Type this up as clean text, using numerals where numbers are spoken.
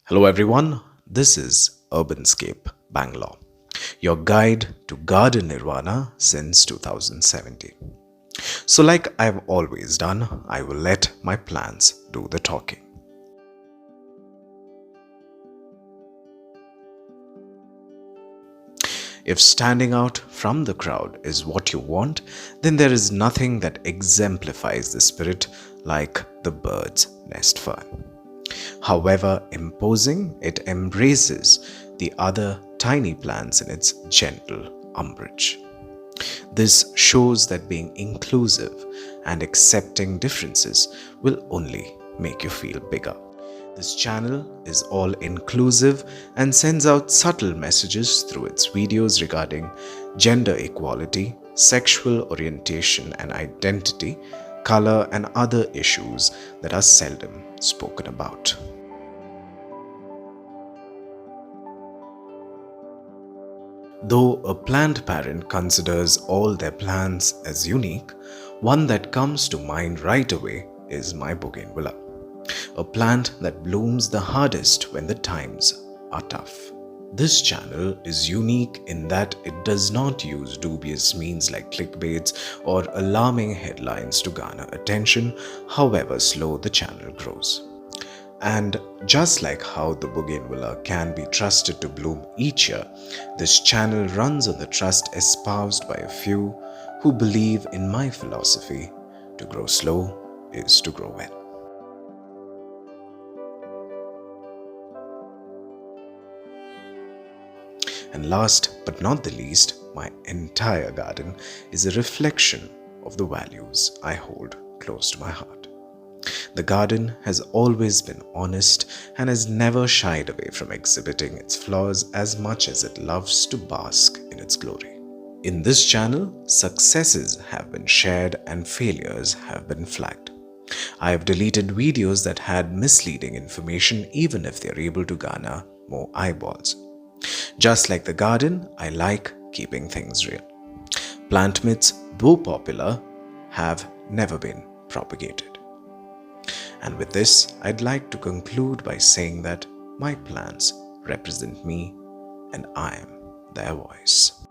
Hello everyone, this is Urban Scape Bangalore, your guide to garden nirvana since 2017. So like I've always done, I will let my plants do the talking. If standing out from the crowd is what you want, then there is nothing that exemplifies the spirit like the bird's nest fern. However imposing, it embraces the other tiny plants in its gentle umbrage. This shows that being inclusive and accepting differences will only make you feel bigger. This channel is all inclusive and sends out subtle messages through its videos regarding gender equality, sexual orientation and identity, color, and other issues that are seldom spoken about. Though a plant parent considers all their plants as unique, one that comes to mind right away is my bougainvillea, a plant that blooms the hardest when the times are tough. This channel is unique in that it does not use dubious means like clickbaits or alarming headlines to garner attention, however slow the channel grows. And just like how the bougainvillea can be trusted to bloom each year, this channel runs on the trust espoused by a few who believe in my philosophy: to grow slow is to grow well. And last but not the least, my entire garden is a reflection of the values I hold close to my heart. The garden has always been honest and has never shied away from exhibiting its flaws as much as it loves to bask in its glory. In this channel, successes have been shared and failures have been flagged. I have deleted videos that had misleading information even if they are able to garner more eyeballs. Just like the garden, I like keeping things real. Plant myths, though popular, have never been propagated. And with this, I'd like to conclude by saying that my plants represent me and I am their voice.